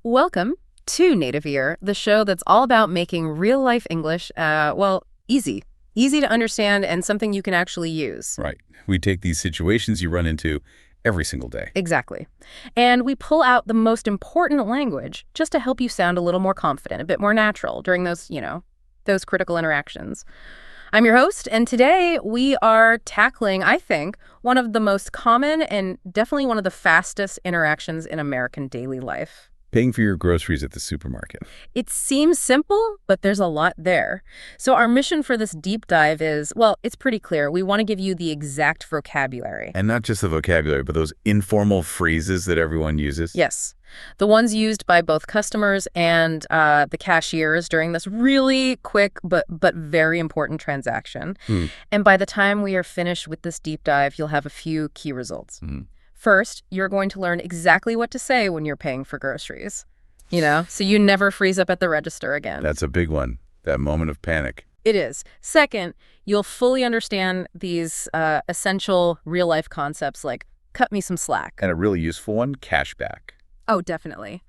Welcome to Native Ear, the show that's all about making real-life English, easy. Easy to understand and something you can actually use. Right. We take these situations you run into every single day. Exactly. And we pull out the most important language just to help you sound a little more confident, a bit more natural during those critical interactions. I'm your host, and today we are tackling, I think, one of the most common and definitely one of the fastest interactions in American daily life. Paying for your groceries at the supermarket. It seems simple, but there's a lot there. So our mission for this deep dive is, it's pretty clear. We want to give you the exact vocabulary. And not just the vocabulary, but those informal phrases that everyone uses. Yes. The ones used by both customers and the cashiers during this really quick but very important transaction. And by the time we are finished with this deep dive, you'll have a few key results. First, you're going to learn exactly what to say when you're paying for groceries, so you never freeze up at the register again. That's a big one, that moment of panic. It is. Second, you'll fully understand these essential real-life concepts like cut me some slack. And a really useful one, cashback. Oh, definitely.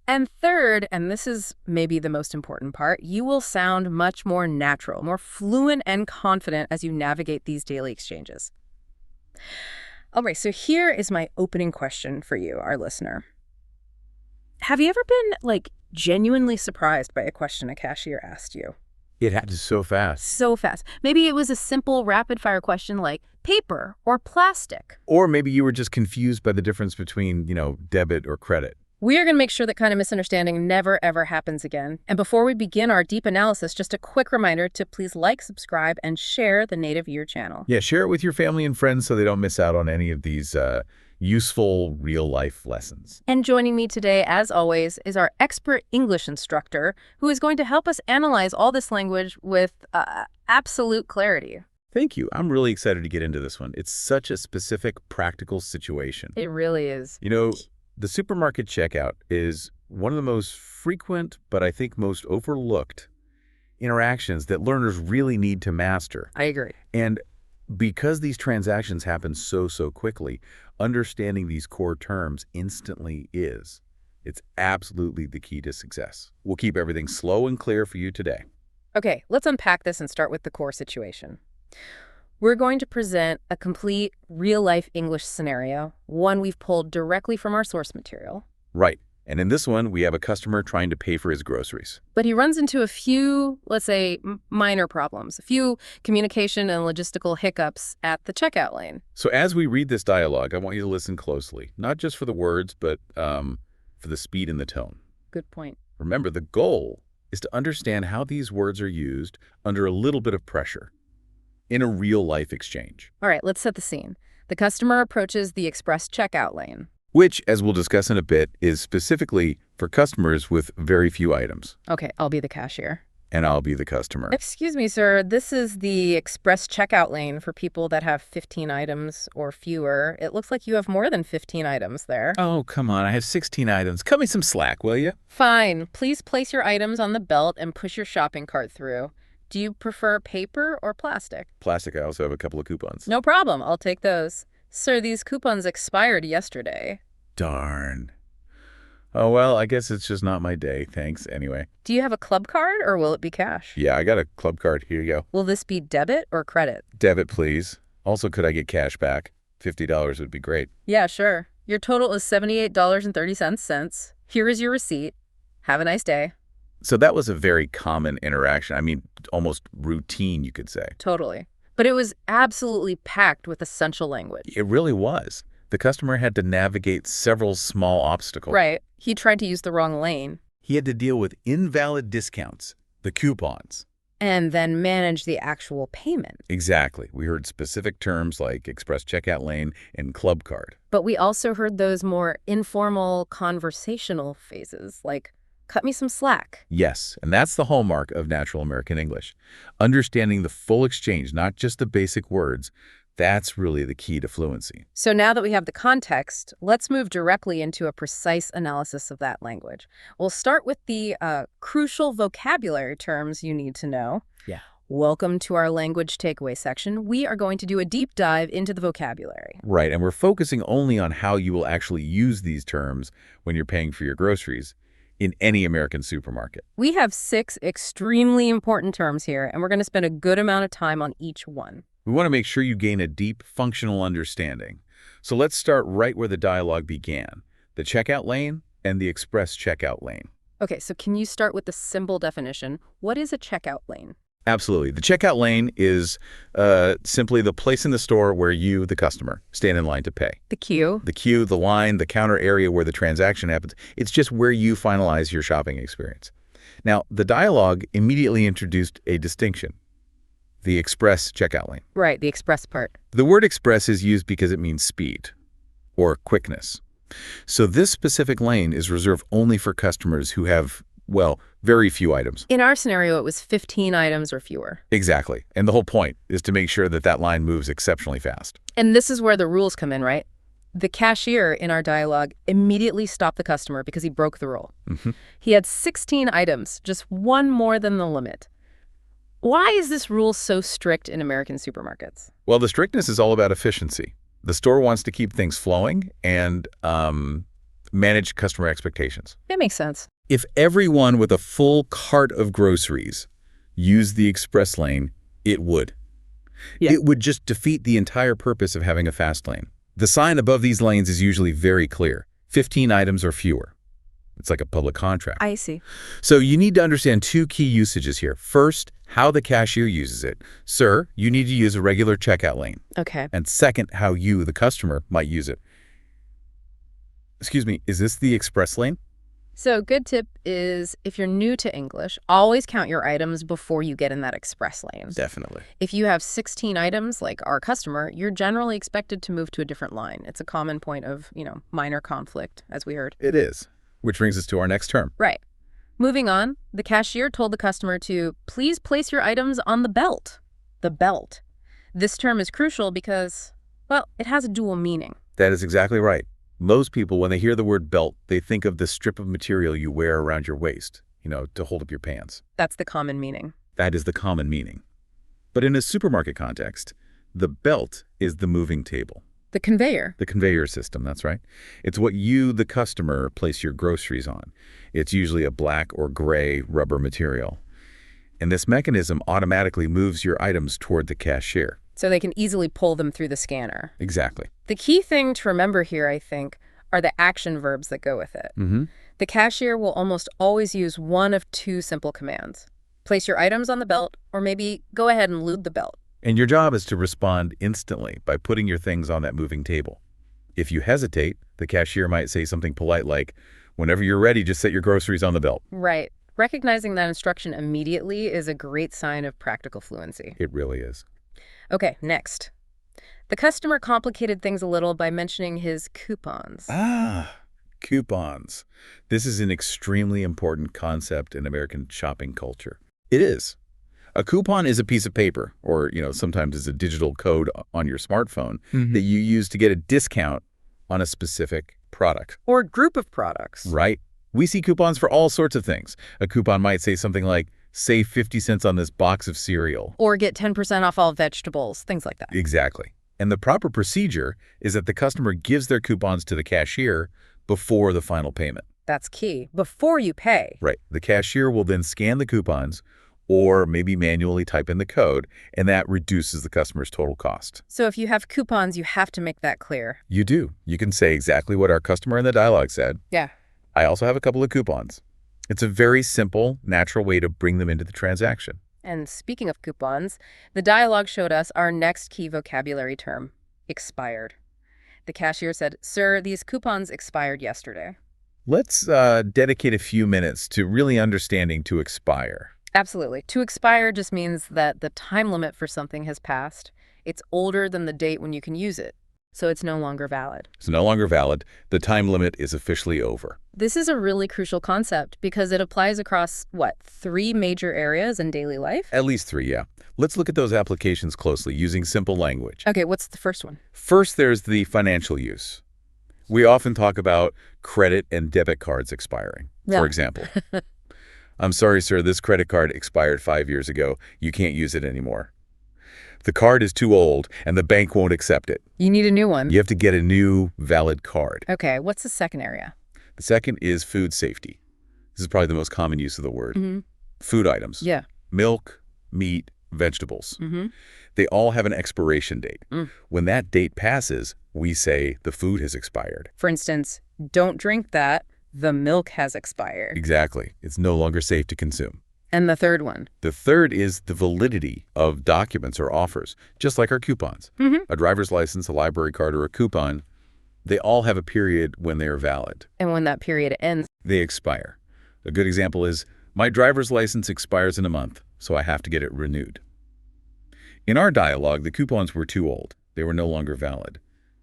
And third, and this is maybe the most important part, you will sound much more natural, more fluent and confident as you navigate these daily exchanges. All right, so here is my opening question for you, our listener. Have you ever been, genuinely surprised by a question a cashier asked you? It happened so fast. So fast. Maybe it was a simple rapid-fire question like paper or plastic. Or maybe you were just confused by the difference between, debit or credit. We are going to make sure that kind of misunderstanding never, ever happens again. And before we begin our deep analysis, just a quick reminder to please like, subscribe, and share the Native Ear channel. Yeah, share it with your family and friends so they don't miss out on any of these useful real-life lessons. And joining me today, as always, is our expert English instructor who is going to help us analyze all this language with absolute clarity. Thank you. I'm really excited to get into this one. It's such a specific, practical situation. It really is. The supermarket checkout is one of the most frequent, but I think most overlooked interactions that learners really need to master. I agree. And because these transactions happen so quickly, understanding these core terms instantly it's absolutely the key to success. We'll keep everything slow and clear for you today. Okay, let's unpack this and start with the core situation. We're going to present a complete real-life English scenario, one we've pulled directly from our source material. Right. And in this one, we have a customer trying to pay for his groceries. But he runs into a few, let's say, minor problems, a few communication and logistical hiccups at the checkout lane. So as we read this dialogue, I want you to listen closely, not just for the words, but for the speed and the tone. Good point. Remember, the goal is to understand how these words are used under a little bit of pressure in a real-life exchange. All right, let's set the scene. The customer approaches the express checkout lane, which, as we'll discuss in a bit, is specifically for customers with very few items. Okay, I'll be the cashier. And I'll be the customer. Excuse me, sir. This is the express checkout lane for people that have 15 items or fewer. It looks like you have more than 15 items there. Oh, come on. I have 16 items. Cut me some slack, will you? Fine. Please place your items on the belt and push your shopping cart through. Do you prefer paper or plastic? Plastic. I also have a couple of coupons. No problem. I'll take those. Sir, these coupons expired yesterday. Darn. Oh, well, I guess it's just not my day. Thanks, anyway. Do you have a club card or will it be cash? Yeah, I got a club card. Here you go. Will this be debit or credit? Debit, please. Also, could I get cash back? $50 would be great. Yeah, sure. Your total is $78.30. Here is your receipt. Have a nice day. So that was a very common interaction. I mean, almost routine, you could say. Totally. But it was absolutely packed with essential language. It really was. The customer had to navigate several small obstacles. Right. He tried to use the wrong lane. He had to deal with invalid discounts, the coupons. And then manage the actual payment. Exactly. We heard specific terms like express checkout lane and club card. But we also heard those more informal conversational phases like cut me some slack. Yes, and that's the hallmark of natural American English. Understanding the full exchange, not just the basic words, that's really the key to fluency. So now that we have the context, let's move directly into a precise analysis of that language. We'll start with the crucial vocabulary terms you need to know. Yeah. Welcome to our language takeaway section. We are going to do a deep dive into the vocabulary. Right, and we're focusing only on how you will actually use these terms when you're paying for your groceries. in any American supermarket. We have 6 extremely important terms here, and we're going to spend a good amount of time on each one. We want to make sure you gain a deep functional understanding. So let's start right where the dialogue began, the checkout lane and the express checkout lane. Okay, so can you start with the simple definition? What is a checkout lane? Absolutely. The checkout lane is simply the place in the store where you, the customer, stand in line to pay. The queue? The queue, the line, the counter area where the transaction happens. It's just where you finalize your shopping experience. Now, the dialogue immediately introduced a distinction, the express checkout lane. Right, the express part. The word express is used because it means speed or quickness. So this specific lane is reserved only for customers who have, well, very few items. In our scenario, it was 15 items or fewer. Exactly. And the whole point is to make sure that that line moves exceptionally fast. And this is where the rules come in, right? The cashier in our dialogue immediately stopped the customer because he broke the rule. He had 16 items, just one more than the limit. Why is this rule so strict in American supermarkets? Well, the strictness is all about efficiency. The store wants to keep things flowing and manage customer expectations. That makes sense. If everyone with a full cart of groceries used the express lane, it would. Yeah. It would just defeat the entire purpose of having a fast lane. The sign above these lanes is usually very clear, 15 items or fewer. It's like a public contract. I see. So you need to understand 2 key usages here. First, how the cashier uses it. Sir, you need to use a regular checkout lane. Okay. And second, how you, the customer, might use it. Excuse me, is this the express lane? So good tip is, if you're new to English, always count your items before you get in that express lane. Definitely. If you have 16 items, like our customer, you're generally expected to move to a different line. It's a common point of, minor conflict, as we heard. It is. Which brings us to our next term. Right. Moving on, the cashier told the customer to please place your items on the belt. The belt. This term is crucial because, well, it has a dual meaning. That is exactly right. Most people, when they hear the word belt, they think of the strip of material you wear around your waist, to hold up your pants. That's the common meaning. That is the common meaning. But in a supermarket context, the belt is the moving table. The conveyor. The conveyor system, that's right. It's what you, the customer, place your groceries on. It's usually a black or gray rubber material. And this mechanism automatically moves your items toward the cashier. So they can easily pull them through the scanner. Exactly. The key thing to remember here, I think, are the action verbs that go with it. The cashier will almost always use one of 2 simple commands. Place your items on the belt, or maybe go ahead and load the belt. And your job is to respond instantly by putting your things on that moving table. If you hesitate, the cashier might say something polite like, whenever you're ready, just set your groceries on the belt. Right. Recognizing that instruction immediately is a great sign of practical fluency. It really is. Okay, next. The customer complicated things a little by mentioning his coupons. Coupons. This is an extremely important concept in American shopping culture. It is. A coupon is a piece of paper, or, sometimes it's a digital code on your smartphone that you use to get a discount on a specific product. Or a group of products. Right. We see coupons for all sorts of things. A coupon might say something like, save 50 cents on this box of cereal. Or get 10% off all vegetables, things like that. Exactly. And the proper procedure is that the customer gives their coupons to the cashier before the final payment. That's key. Before you pay. Right. The cashier will then scan the coupons or maybe manually type in the code, and that reduces the customer's total cost. So if you have coupons, you have to make that clear. You do. You can say exactly what our customer in the dialogue said. Yeah. I also have a couple of coupons. It's a very simple, natural way to bring them into the transaction. And speaking of coupons, the dialogue showed us our next key vocabulary term, expired. The cashier said, "Sir, these coupons expired yesterday." Let's dedicate a few minutes to really understanding to expire. Absolutely. To expire just means that the time limit for something has passed. It's older than the date when you can use it, so it's no longer valid. It's no longer valid. The time limit is officially over. This is a really crucial concept because it applies across, 3 major areas in daily life? At least 3, yeah. Let's look at those applications closely using simple language. Okay, what's the first one? First, there's the financial use. We often talk about credit and debit cards expiring, for example. I'm sorry, sir, this credit card expired 5 years ago. You can't use it anymore. The card is too old, and the bank won't accept it. You need a new one. You have to get a new, valid card. Okay, what's the second area? The second is food safety. This is probably the most common use of the word. Mm-hmm. Food items. Yeah. Milk, meat, vegetables. Mm-hmm. They all have an expiration date. Mm. When that date passes, we say the food has expired. For instance, don't drink that. The milk has expired. Exactly. It's no longer safe to consume. And the third one. The third is the validity of documents or offers, just like our coupons. Mm-hmm. A driver's license, a library card, or a coupon, they all have a period when they are valid. And when that period ends. They expire. A good example is, my driver's license expires in a month, so I have to get it renewed. In our dialogue, the coupons were too old. They were no longer valid.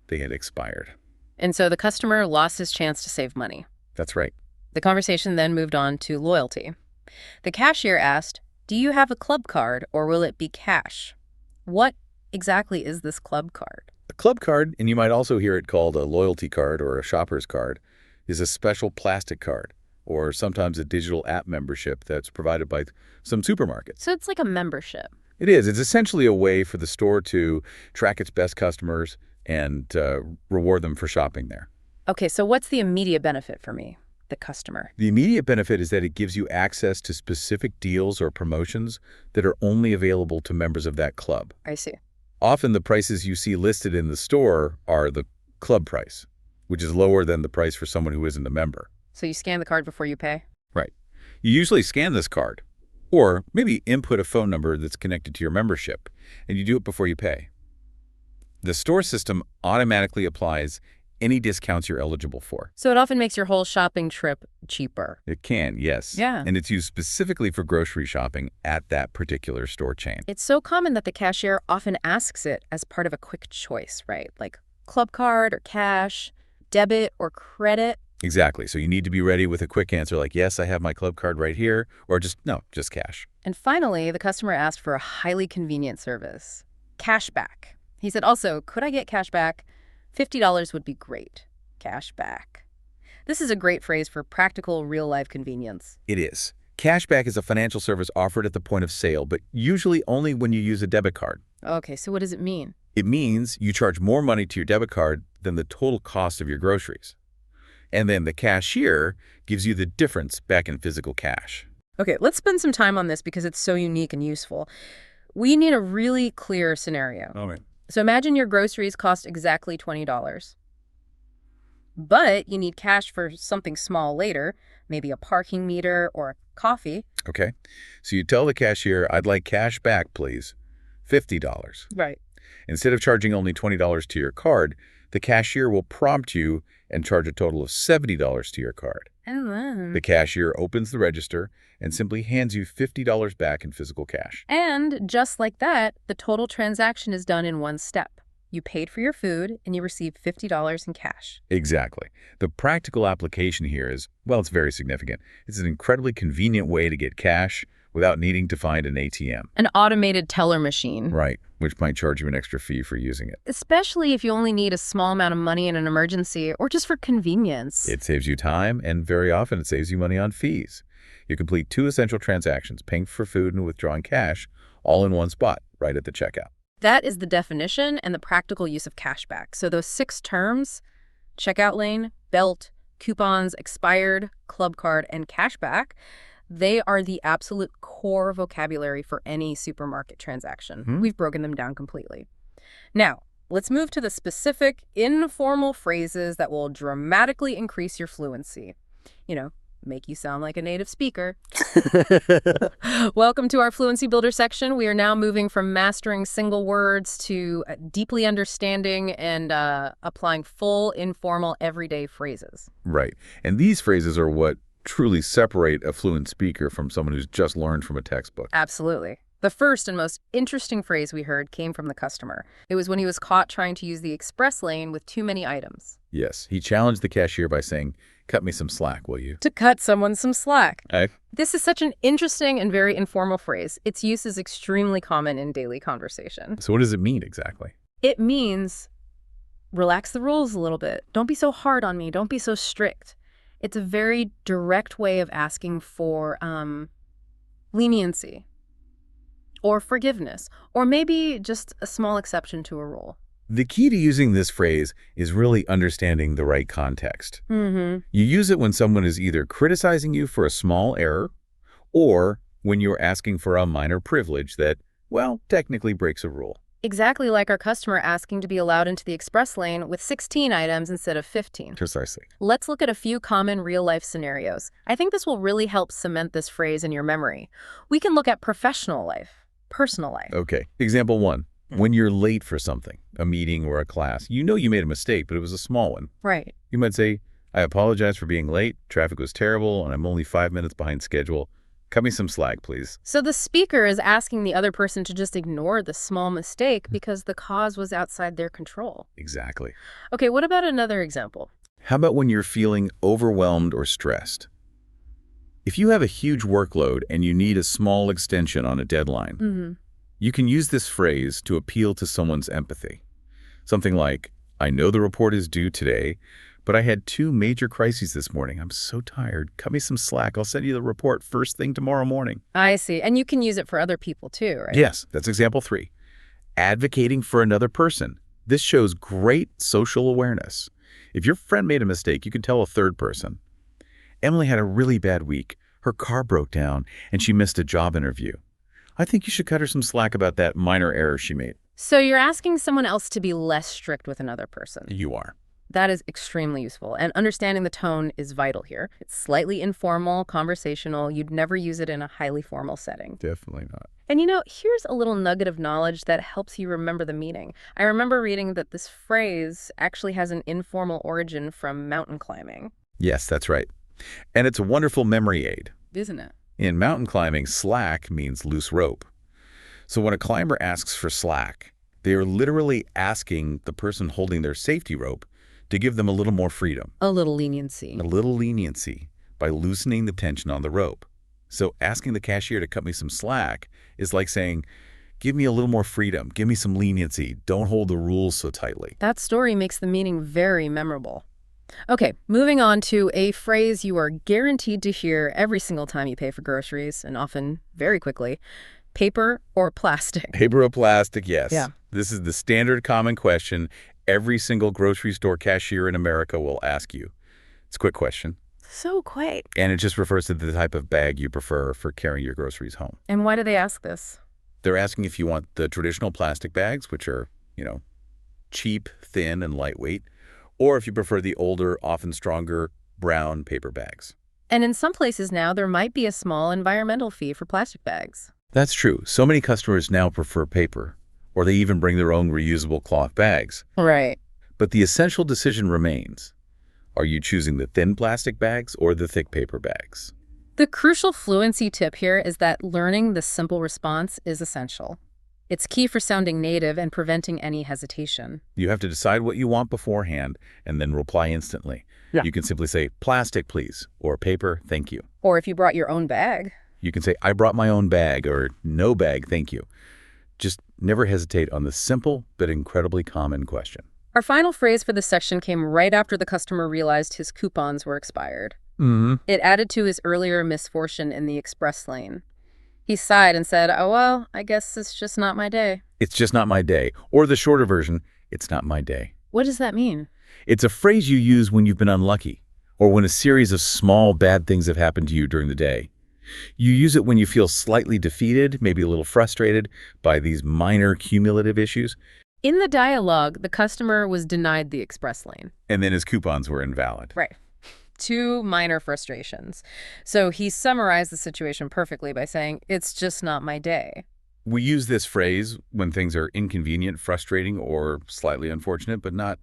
They had expired. And so the customer lost his chance to save money. That's right. The conversation then moved on to loyalty. The cashier asked, "Do you have a club card or will it be cash?" What exactly is this club card? A club card, and you might also hear it called a loyalty card or a shopper's card, is a special plastic card, or sometimes a digital app membership that's provided by some supermarkets. So it's like a membership. It is. It's essentially a way for the store to track its best customers and reward them for shopping there. Okay, so what's the immediate benefit for me, the customer? The immediate benefit is that it gives you access to specific deals or promotions that are only available to members of that club. I see. Often the prices you see listed in the store are the club price, which is lower than the price for someone who isn't a member. So you scan the card before you pay? Right. You usually scan this card, or maybe input a phone number that's connected to your membership, and you do it before you pay. The store system automatically applies any discounts you're eligible for. So it often makes your whole shopping trip cheaper. It can, yes. Yeah. And it's used specifically for grocery shopping at that particular store chain. It's so common that the cashier often asks it as part of a quick choice, right? Like club card or cash, debit or credit. Exactly. So you need to be ready with a quick answer like, yes, I have my club card right here, or just cash. And finally, the customer asked for a highly convenient service, cash back. He said, also, could I get cash back? $50 would be great. Cash back. This is a great phrase for practical, real-life convenience. It is. Cashback is a financial service offered at the point of sale, but usually only when you use a debit card. Okay, so what does it mean? It means you charge more money to your debit card than the total cost of your groceries. And then the cashier gives you the difference back in physical cash. Okay, let's spend some time on this because it's so unique and useful. We need a really clear scenario. All right. So imagine your groceries cost exactly $20. But you need cash for something small later, maybe a parking meter or a coffee. Okay. So you tell the cashier, I'd like cash back, please. $50. Right. Instead of charging only $20 to your card, the cashier will prompt you and charge a total of $70 to your card. And then... The cashier opens the register and simply hands you $50 back in physical cash. And just like that, the total transaction is done in one step. You paid for your food and you received $50 in cash. Exactly. The practical application here is, well, it's very significant. It's an incredibly convenient way to get cash without needing to find an ATM. An automated teller machine. Right, which might charge you an extra fee for using it. Especially if you only need a small amount of money in an emergency or just for convenience. It saves you time, and very often it saves you money on fees. You complete 2 essential transactions, paying for food and withdrawing cash, all in one spot, right at the checkout. That is the definition and the practical use of cashback. So those 6 terms, checkout lane, belt, coupons, expired, club card, and cashback, they are the absolute core vocabulary for any supermarket transaction. We've broken them down completely. Now, let's move to the specific informal phrases that will dramatically increase your fluency. You know, make you sound like a native speaker. Welcome to our Fluency Builder section. We are now moving from mastering single words to deeply understanding and applying full, informal, everyday phrases. Right. And these phrases are what truly separate a fluent speaker from someone who's just learned from a textbook. Absolutely. The first and most interesting phrase we heard came from the customer. It was when he was caught trying to use the express lane with too many items. Yes. He challenged the cashier by saying, cut me some slack, will you? To cut someone some slack. Okay. This is such an interesting and very informal phrase. Its use is extremely common in daily conversation. So what does it mean exactly? It means relax the rules a little bit. Don't be so hard on me. Don't be so strict. It's a very direct way of asking for leniency or forgiveness or maybe just a small exception to a rule. The key to using this phrase is really understanding the right context. Mm-hmm. You use it when someone is either criticizing you for a small error or when you're asking for a minor privilege that, well, technically breaks a rule. Exactly like our customer asking to be allowed into the express lane with 16 items instead of 15. Precisely. Let's look at a few common real-life scenarios. I think this will really help cement this phrase in your memory. We can look at professional life, personal life. Okay. Example 1. When you're late for something, a meeting or a class, you know you made a mistake, but it was a small one. Right. You might say, I apologize for being late. Traffic was terrible, and I'm only 5 minutes behind schedule. Cut me some slack, please. So the speaker is asking the other person to just ignore the small mistake because the cause was outside their control. Exactly. Okay, what about another example? How about when you're feeling overwhelmed or stressed? If you have a huge workload and you need a small extension on a deadline, Mm-hmm. you can use this phrase to appeal to someone's empathy. Something like, I know the report is due today, but I had 2 major crises this morning. I'm so tired. Cut me some slack. I'll send you the report first thing tomorrow morning. I see. And you can use it for other people too, right? Yes, that's example 3. Advocating for another person. This shows great social awareness. If your friend made a mistake, you can tell a third person. Emily had a really bad week. Her car broke down and she missed a job interview. I think you should cut her some slack about that minor error she made. So you're asking someone else to be less strict with another person. You are. That is extremely useful, and understanding the tone is vital here. It's slightly informal, conversational. You'd never use it in a highly formal setting. Definitely not. And here's a little nugget of knowledge that helps you remember the meaning. I remember reading that this phrase actually has an informal origin from mountain climbing. Yes, that's right. And it's a wonderful memory aid. Isn't it? In mountain climbing, slack means loose rope. So when a climber asks for slack, they are literally asking the person holding their safety rope to give them a little more freedom. A little leniency. A little leniency by loosening the tension on the rope. So asking the cashier to cut me some slack is like saying, give me a little more freedom, give me some leniency, don't hold the rules so tightly. That story makes the meaning very memorable. Okay, moving on to a phrase you are guaranteed to hear every single time you pay for groceries, and often very quickly. Paper or plastic? Paper or plastic, yes. Yeah. This is the standard common question every single grocery store cashier in America will ask you. It's a quick question. So quick. And it just refers to the type of bag you prefer for carrying your groceries home. And why do they ask this? They're asking if you want the traditional plastic bags, which are, cheap, thin, and lightweight, or if you prefer the older, often stronger, brown paper bags. And in some places now, there might be a small environmental fee for plastic bags. That's true. So many customers now prefer paper, or they even bring their own reusable cloth bags. Right. But the essential decision remains. Are you choosing the thin plastic bags or the thick paper bags? The crucial fluency tip here is that learning the simple response is essential. It's key for sounding native and preventing any hesitation. You have to decide what you want beforehand and then reply instantly. Yeah. You can simply say, plastic, please, or paper, thank you. Or if you brought your own bag. You can say, I brought my own bag, or no bag, thank you. Just never hesitate on the simple but incredibly common question. Our final phrase for this section came right after the customer realized his coupons were expired. Mm-hmm. It added to his earlier misfortune in the express lane. He sighed and said, oh, well, I guess it's just not my day. It's just not my day. Or the shorter version, it's not my day. What does that mean? It's a phrase you use when you've been unlucky, or when a series of small bad things have happened to you during the day. You use it when you feel slightly defeated, maybe a little frustrated by these minor cumulative issues. In the dialogue, the customer was denied the express lane. And then his coupons were invalid. Right. 2 minor frustrations. So he summarized the situation perfectly by saying, it's just not my day. We use this phrase when things are inconvenient, frustrating, or slightly unfortunate, but not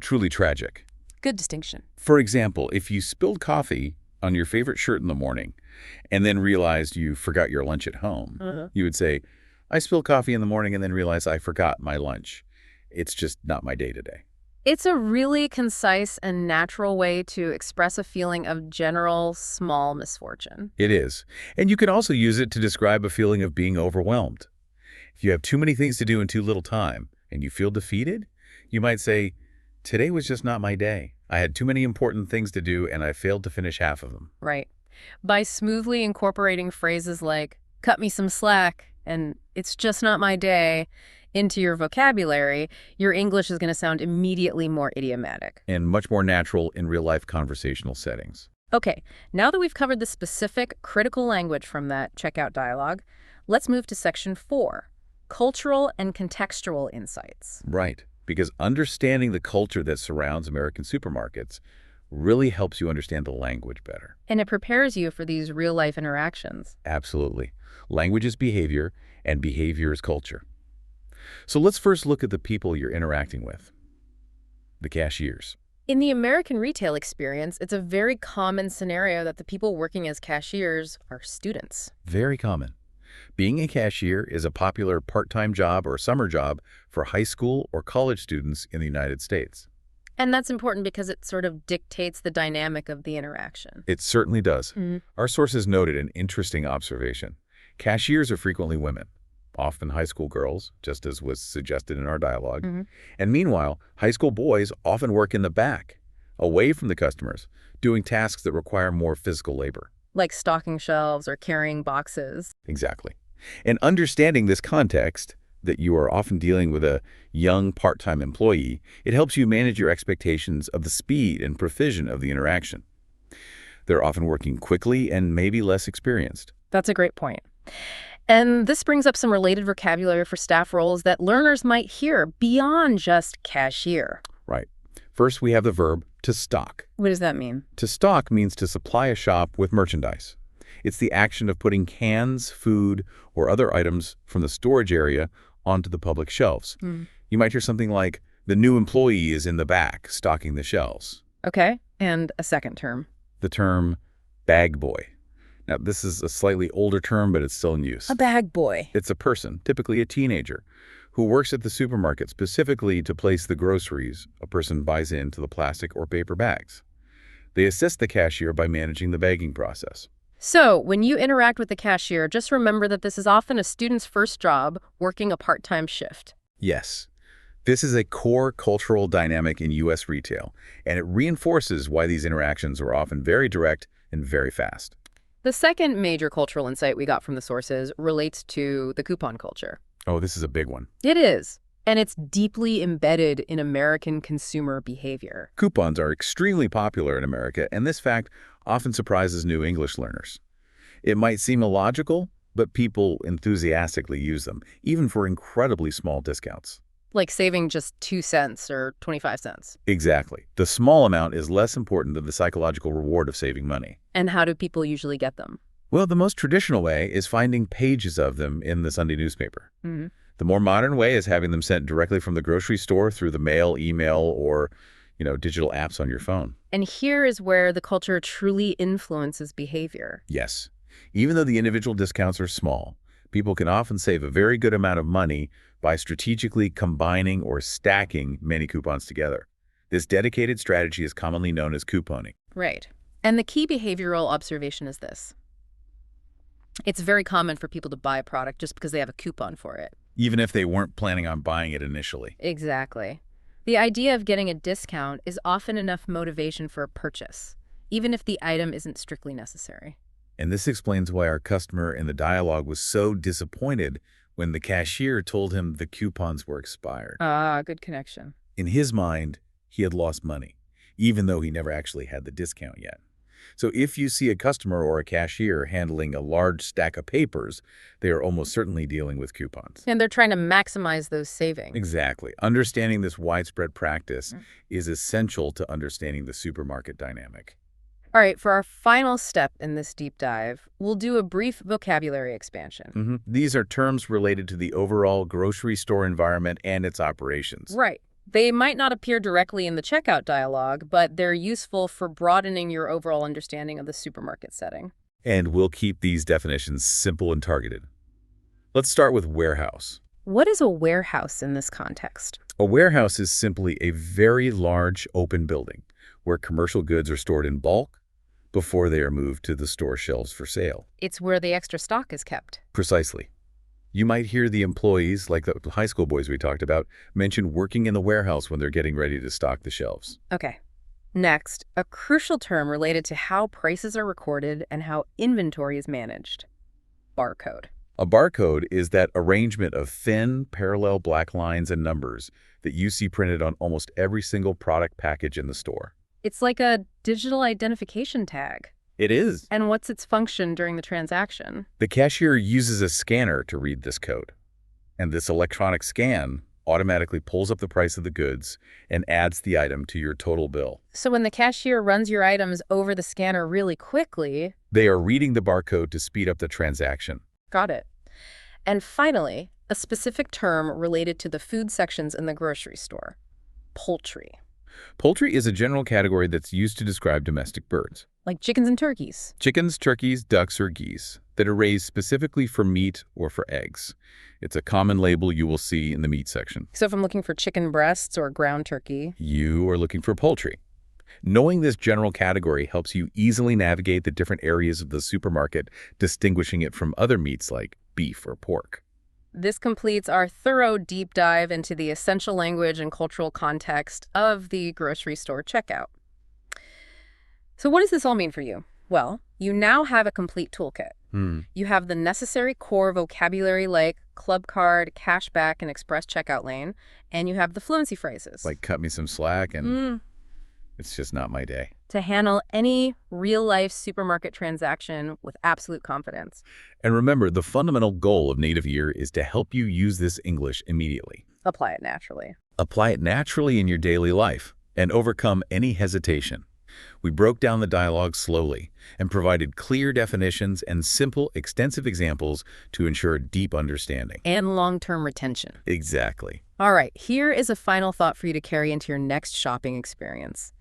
truly tragic. Good distinction. For example, if you spilled coffee on your favorite shirt in the morning and then realized you forgot your lunch at home, you would say, I spilled coffee in the morning and then realized I forgot my lunch. It's just not my day today. It's a really concise and natural way to express a feeling of general small misfortune. It is. And you can also use it to describe a feeling of being overwhelmed. If you have too many things to do in too little time and you feel defeated, you might say, today was just not my day. I had too many important things to do and I failed to finish half of them. Right. By smoothly incorporating phrases like, cut me some slack, and it's just not my day, into your vocabulary, your English is going to sound immediately more idiomatic. And much more natural in real-life conversational settings. Okay, now that we've covered the specific critical language from that checkout dialogue, let's move to section 4, cultural and contextual insights. Right, because understanding the culture that surrounds American supermarkets really helps you understand the language better. And it prepares you for these real-life interactions. Absolutely. Language is behavior, and behavior is culture. So let's first look at the people you're interacting with. The cashiers. In the American retail experience, it's a very common scenario that the people working as cashiers are students. Very common. Being a cashier is a popular part-time job or summer job for high school or college students in the United States. And that's important because it sort of dictates the dynamic of the interaction. It certainly does. Mhm. Our sources noted an interesting observation. Cashiers are frequently women, often high school girls, just as was suggested in our dialogue. And meanwhile, high school boys often work in the back, away from the customers, doing tasks that require more physical labor. Like stocking shelves or carrying boxes. Exactly. And understanding this context, that you are often dealing with a young part-time employee, it helps you manage your expectations of the speed and precision of the interaction. They're often working quickly and maybe less experienced. That's a great point. And this brings up some related vocabulary for staff roles that learners might hear beyond just cashier. Right. First, we have the verb to stock. What does that mean? To stock means to supply a shop with merchandise. It's the action of putting cans, food, or other items from the storage area onto the public shelves. You might hear something like, the new employee is in the back stocking the shelves. Okay, and a second term. The term bag boy. Now, this is a slightly older term, but it's still in use. A bag boy. It's a person, typically a teenager, who works at the supermarket specifically to place the groceries a person buys into the plastic or paper bags. They assist the cashier by managing the bagging process. So, when you interact with the cashier, just remember that this is often a student's first job working a part-time shift. Yes, this is a core cultural dynamic in U.S. retail, and it reinforces why these interactions are often very direct and very fast. The second major cultural insight we got from the sources relates to the coupon culture. Oh, this is a big one. It is, and it's deeply embedded in American consumer behavior. Coupons are extremely popular in America, and this fact often surprises new English learners. It might seem illogical, but people enthusiastically use them, even for incredibly small discounts. Like saving just 2 cents or 25 cents. Exactly. The small amount is less important than the psychological reward of saving money. And how do people usually get them? Well, the most traditional way is finding pages of them in the Sunday newspaper. The more modern way is having them sent directly from the grocery store through the mail, email, or, digital apps on your phone. And here is where the culture truly influences behavior. Yes. Even though the individual discounts are small, people can often save a very good amount of money by strategically combining or stacking many coupons together. This dedicated strategy is commonly known as couponing. Right. And the key behavioral observation is this. It's very common for people to buy a product just because they have a coupon for it. Even if they weren't planning on buying it initially. Exactly. The idea of getting a discount is often enough motivation for a purchase, even if the item isn't strictly necessary. And this explains why our customer in the dialogue was so disappointed when the cashier told him the coupons were expired. Ah, good connection. In his mind, he had lost money, even though he never actually had the discount yet. So if you see a customer or a cashier handling a large stack of papers, they are almost certainly dealing with coupons. And they're trying to maximize those savings. Exactly. Understanding this widespread practice is essential to understanding the supermarket dynamic. All right, for our final step in this deep dive, we'll do a brief vocabulary expansion. These are terms related to the overall grocery store environment and its operations. Right. They might not appear directly in the checkout dialogue, but they're useful for broadening your overall understanding of the supermarket setting. And we'll keep these definitions simple and targeted. Let's start with warehouse. What is a warehouse in this context? A warehouse is simply a very large open building where commercial goods are stored in bulk before they are moved to the store shelves for sale. It's where the extra stock is kept. Precisely. You might hear the employees, like the high school boys we talked about, mention working in the warehouse when they're getting ready to stock the shelves. Okay. Next, a crucial term related to how prices are recorded and how inventory is managed. Barcode. A barcode is that arrangement of thin, parallel black lines and numbers that you see printed on almost every single product package in the store. It's like a digital identification tag. It is. And what's its function during the transaction? The cashier uses a scanner to read this code, and this electronic scan automatically pulls up the price of the goods and adds the item to your total bill. So when the cashier runs your items over the scanner really quickly... They are reading the barcode to speed up the transaction. Got it. And finally, a specific term related to the food sections in the grocery store: poultry. Poultry is a general category that's used to describe domestic birds. Like chickens and turkeys. Chickens, turkeys, ducks, or geese that are raised specifically for meat or for eggs. It's a common label you will see in the meat section. So if I'm looking for chicken breasts or ground turkey... You are looking for poultry. Knowing this general category helps you easily navigate the different areas of the supermarket, distinguishing it from other meats like beef or pork. This completes our thorough deep dive into the essential language and cultural context of the grocery store checkout. So what does this all mean for you? Well, you now have a complete toolkit. You have the necessary core vocabulary like club card, cashback, and express checkout lane, and you have the fluency phrases. Like cut me some slack and it's just not my day. To handle any real-life supermarket transaction with absolute confidence. And remember, the fundamental goal of Native Year is to help you use this English immediately. Apply it naturally. Apply it naturally in your daily life and overcome any hesitation. We broke down the dialogue slowly and provided clear definitions and simple, extensive examples to ensure deep understanding. And long-term retention. Exactly. All right, here is a final thought for you to carry into your next shopping experience.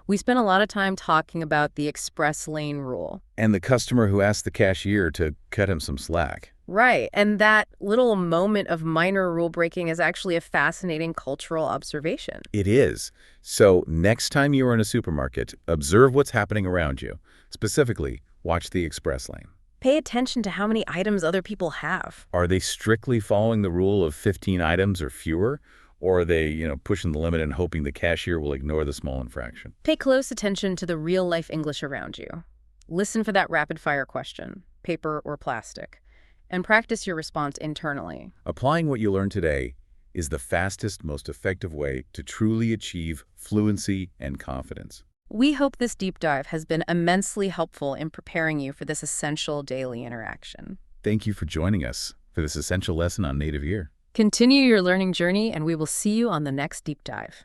We spent a lot of time talking about the express lane rule. And the customer who asked the cashier to cut him some slack. Right, and that little moment of minor rule breaking is actually a fascinating cultural observation. It is. So next time you are in a supermarket, observe what's happening around you. Specifically, watch the express lane. Pay attention to how many items other people have. Are they strictly following the rule of 15 items or fewer? Or are they, pushing the limit and hoping the cashier will ignore the small infraction? Pay close attention to the real-life English around you. Listen for that rapid-fire question, paper or plastic, and practice your response internally. Applying what you learned today is the fastest, most effective way to truly achieve fluency and confidence. We hope this deep dive has been immensely helpful in preparing you for this essential daily interaction. Thank you for joining us for this essential lesson on Native Year. Continue your learning journey, and we will see you on the next deep dive.